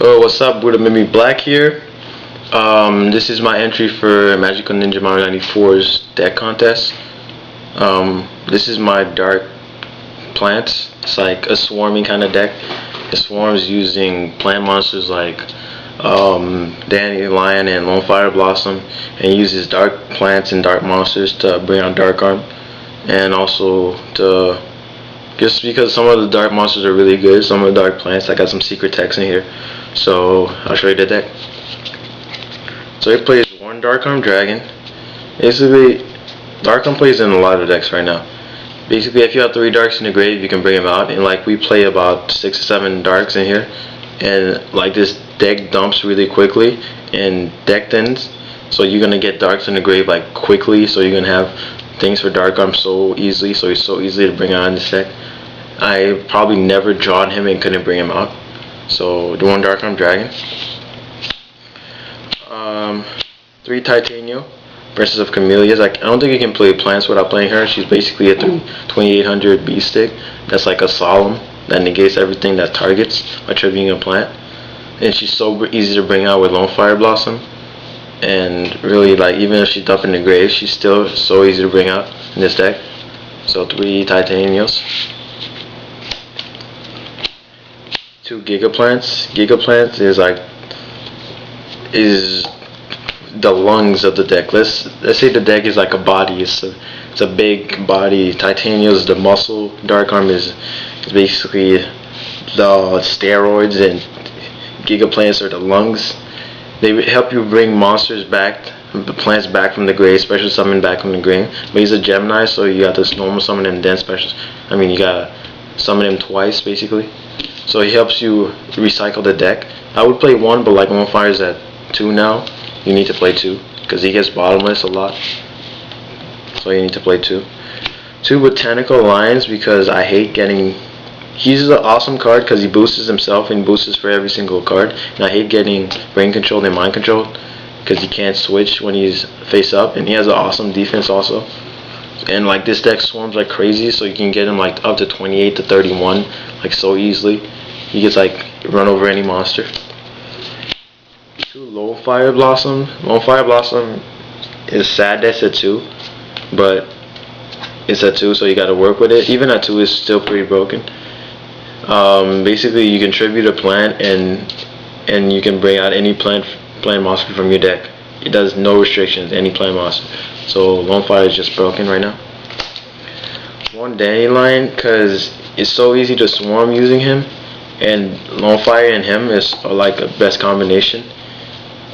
Oh, what's up? Buddha Mimi Black here. This is my entry for MagicalninjaMime94's deck contest. This is my dark plants. It's like a swarming kind of deck. It swarms using plant monsters like Dandelion and Lone Fire Blossom, and uses dark plants and dark monsters to bring out Dark Arm, and also to just because some of the dark monsters are really good. Some of the dark plants, I got some secret text in here, so I'll show you the deck. So he plays one Dark Arm Dragon. Basically, Dark Arm plays in a lot of decks right now. Basically, if you have 3 darks in the grave, you can bring them out, and like we play about 6 or 7 darks in here, and like this deck dumps really quickly and deck thins, so you're gonna get darks in the grave like quickly, so you're gonna have things for Dark Arm so easily, so he's so easy to bring out in this deck. I probably never drawn him and couldn't bring him out. So the one Dark Arm Dragon, 3 Titania versus of Camellias. I don't think you can play plants without playing her. She's basically a 2800 beast stick that's like a solemn that negates everything that targets by triggering a plant, and she's so easy to bring out with Lone Fire Blossom. And really, like, even if she's dumped in the grave, she's still so easy to bring out in this deck. So 3 Titanios, 2 Gigaplants. Gigaplants is the lungs of the deck. Let's say the deck is like a body. It's a big body. Titanios is the muscle. Dark Arm is basically the steroids, and Gigaplants are the lungs. They help you bring monsters back, the plants back from the grave, special summon back from the grave. But he's a Gemini, so you got this normal summon and then special. You gotta summon him twice basically. So he helps you recycle the deck. I would play 1, but like Lone Fire is at 2 now. You need to play 2 because he gets bottomless a lot. So you need to play 2. 2 Botanical Alliance, because I hate getting. He's an awesome card because he boosts himself and boosts for every single card. And I hate getting brain controlled and mind controlled because he can't switch when he's face up, and he has an awesome defense also. And like this deck swarms like crazy, so you can get him like up to 28 to 31 like so easily. He gets like run over any monster. 2 Lone Fire Blossom. Lone Fire Blossom is sad that's at 2, but it's at 2, so you got to work with it. Even at 2, it's still pretty broken. Basically, you can tribute a plant, and you can bring out any plant monster from your deck. It does no restrictions, any plant monster. So Lone Fire is just broken right now. 1 Dandelion, because it's so easy to swarm using him, and Lone Fire and him are like a best combination.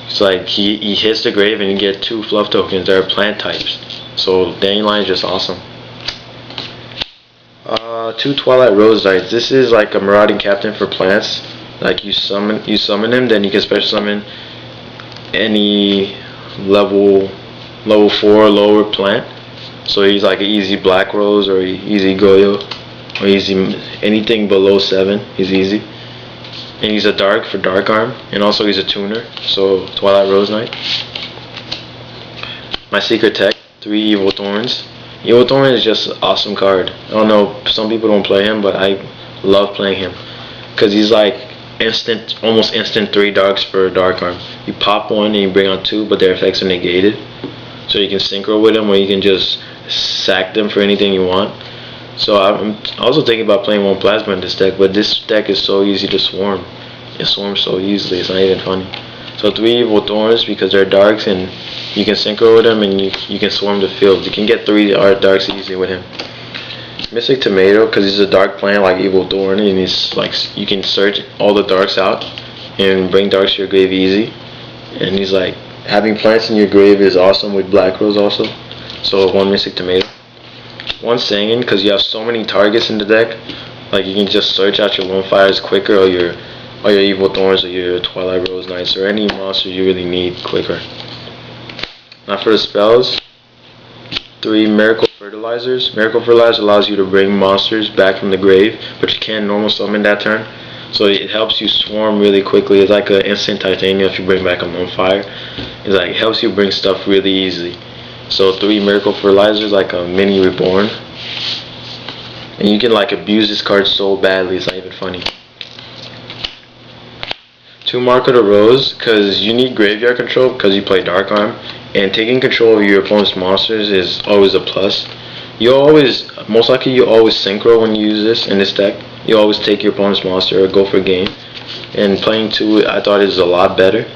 It's like he hits the grave and you get 2 fluff tokens that are plant types. So Dandelion is just awesome. 2 Twilight Rose Knights. This is like a marauding captain for plants. Like you summon him, then you can special summon any level 4 lower plant. So he's like an easy Black Rose or easy Goyo or easy anything below 7. He's easy, and he's a dark for Dark Arm, and also he's a tuner. So Twilight Rose Knight. My secret tech, 3 Evil Thorns. Evil Thorn is just an awesome card. I don't know, some people don't play him, but I love playing him because he's like almost instant 3 darks for Dark Arm. You pop 1 and you bring out 2, but their effects are negated, so you can synchro with them, or you can just sack them for anything you want. So I'm also thinking about playing 1 Plasma in this deck, but this deck is so easy to swarm. It swarms so easily, it's not even funny. So 3 Evil Thorns because they're darks, and you can synchro with them, and you can swarm the field. You can get 3 darks easily with him. Mystic Tomato because he's a dark plant like Evil Thorn, and he's like you can search all the darks out and bring darks to your grave easy. And he's like having plants in your grave is awesome with Black Rose also. So 1 Mystic Tomato. 1 Singing because you have so many targets in the deck. Like you can just search out your Lone Fires quicker, or your Evil Thorns, or your Twilight Rose Knights, or any monster you really need quicker. Now for the spells, 3 Miracle Fertilizers. Miracle Fertilizer allows you to bring monsters back from the grave, but you can't normal summon that turn. So it helps you swarm really quickly. It's like an instant Titania if you bring back a Lone Fire. It's like it helps you bring stuff really easy. So 3 Miracle Fertilizers, like a mini Reborn. And you can like abuse this card so badly, it's not even funny. 2 Mark of the Rose, because you need graveyard control because you play Dark Arm, and taking control of your opponent's monsters is always a plus. You always, most likely you always synchro when you use this in this deck. You always take your opponent's monster or go for game. And playing 2 I thought is a lot better,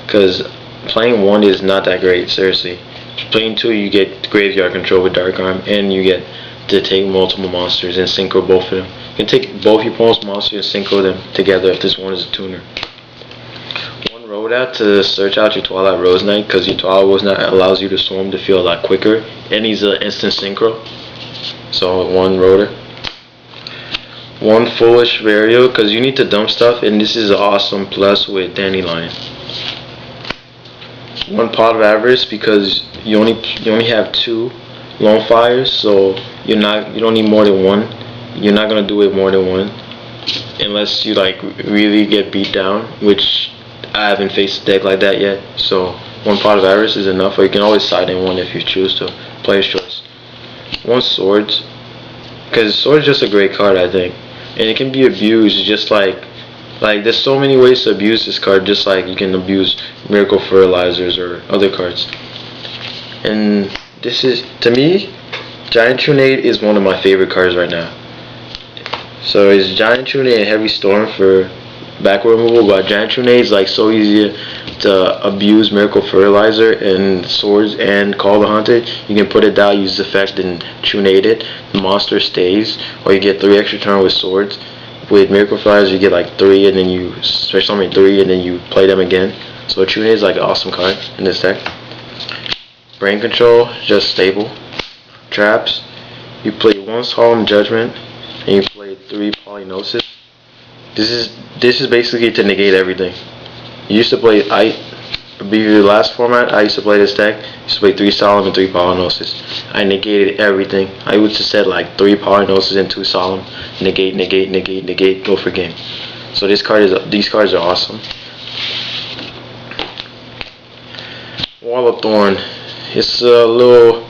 because playing 1 is not that great, seriously. Playing 2 you get graveyard control with Dark Arm, and you get to take multiple monsters and synchro both of them. You can take both your opponent's monsters and synchro them together if this one is a tuner. 1 Rodat to search out your Twilight Rose Knight, because your Twilight Rose Knight allows you to swarm to feel a lot quicker, and he's an instant synchro. So 1 Rotor. 1 Foolish Vario, because you need to dump stuff, and this is an awesome plus with Dandelion. 1 Pot of Avarice, because you only have 2 Lone Fires, so you don't need more than 1. You're not gonna do it more than 1, unless you like really get beat down, which I haven't faced a deck like that yet. So 1 Pot of Avarice is enough, or you can always side in 1 if you choose to. Player's choice. 1 Swords, because Swords is just a great card, I think, and it can be abused just like there's so many ways to abuse this card, just like you can abuse Miracle Fertilizers or other cards. And this is, to me, Giant Trunade is one of my favorite cards right now. So it's Giant Trunade and Heavy Storm for backward removal, but Giant Trunade is like so easy to abuse Miracle Fertilizer and Swords and Call the Haunted. You can put it down, use the effect, and Trunade it. The monster stays, or you get 3 extra turn with Swords. With Miracle Fertilizer you get like 3, and then you stretch summon 3, and then you play them again. So Trunade is like an awesome card in this deck. Brain Control, just stable. Traps, you play 1 Solemn Judgment, and you play 3 Polynosis. This is basically to negate everything. You used to play your last format. I used to play this deck. I used to play 3 Solemn and 3 Polynosis. I negated everything. I would just set like 3 Polynosis and 2 Solemn. Negate, negate, negate, negate. Go for game. So these cards are awesome. Wall of Thorn. It's a little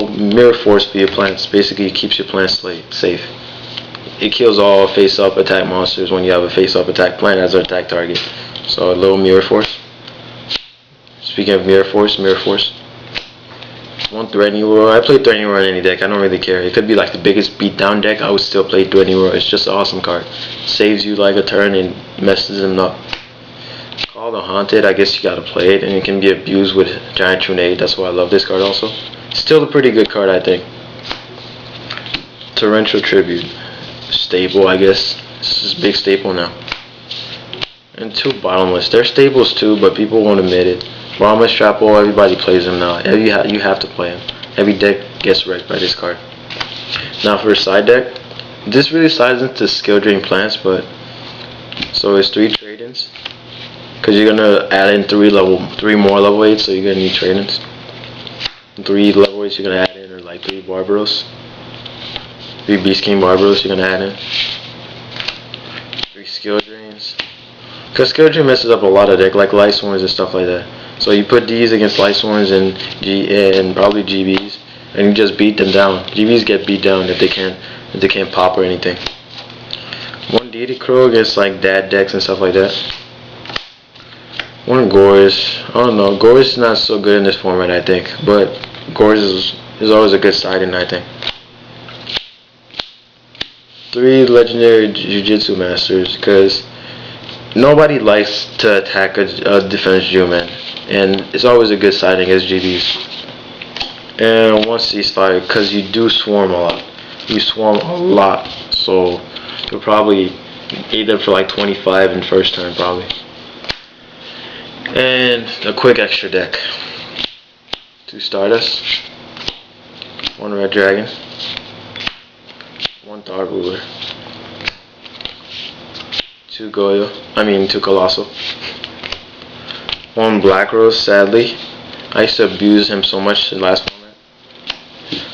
mirror force for your plants. Basically, it keeps your plants safe. It kills all face-up attack monsters when you have a face-up attack plant as an attack target. So a little mirror force. Speaking of mirror force. 1 Threatening Roar. I play Threatening Roar in any deck. I don't really care. It could be like the biggest beatdown deck. I would still play Threatening Roar. It's just an awesome card. Saves you like a turn and messes them up. Call the Haunted. I guess you gotta play it, and it can be abused with Giant Trunade. That's why I love this card also. Still a pretty good card, I think. Torrential Tribute. Stable, I guess. This is a big staple now. And 2 Bottomless. They're stables too, but people won't admit it. Bottomless Trapple, everybody plays them now. You have to play them. Every deck gets wrecked by this card. Now for a side deck, this really slides into skill drain plants, but so it's 3 trade-ins, because you're gonna add in 3 more level 8, so you're gonna need trade-ins. 3 level 8s you're gonna add in are like 3 Barbaros. 3 Beast King Barbaros you're gonna add in. 3 skill drains. Because skill drain messes up a lot of deck, like Light Sworns and stuff like that. So you put these against Light Sworns and probably GBs, and you just beat them down. GBs get beat down if they can't pop or anything. 1 Deity Crow against like dad decks and stuff like that. 1 Gores. I don't know. Gores is not so good in this format, I think, but Gores is always a good side-in, I think. 3 Legendary Jiu-Jitsu Masters, because nobody likes to attack a defense Juman, and it's always a good side against GBs. And 1 Ceasefire, because you do swarm a lot. You swarm a lot, so you'll probably eat them for like 25 in first turn, probably. And a quick extra deck. 2 Stardust, 1 Red Dragon, 1 Thought Ruler, 2 Colossal, 1 Black Rose, sadly. I used to abuse him so much in the last format.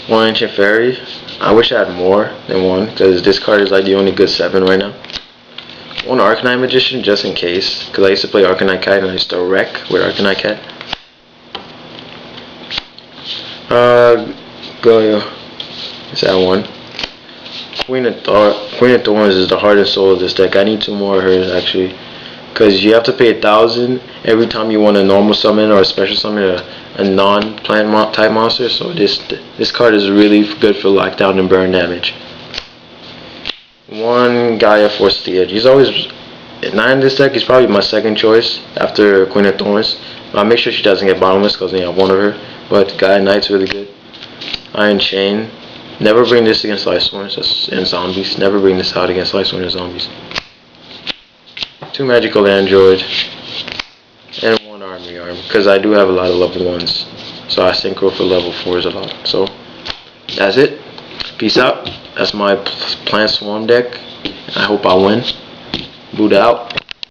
1 Ancient Fairy. I wish I had more than 1, because this card is like the only good 7 right now. 1 Arcanine Magician, just in case, because I used to play Arcanine Cat and I used to wreck with Arcanine Cat. Goyo. Is that 1? Queen of Thorns is the heart and soul of this deck. I need 2 more of hers, actually. because you have to pay 1,000 every time you want a normal summon or a special summon a non-plant type monster. So this card is really good for lockdown and burn damage. One Gaia Force the Edge. He's always 9 in this deck. He's probably my second choice after Queen of Thorns. I'll make sure she doesn't get bottomless because I have one of her. But Gaia Knight's really good. Iron Chain. Never bring this against Life Sworns and Zombies. Never bring this out against Life Sworns and Zombies. 2 Magical Android. And 1 Armory Arm. Because I do have a lot of level 1s. So I synchro for level 4s a lot. So that's it. Peace out. That's my Plant Swarm deck. I hope I win. Buddha out.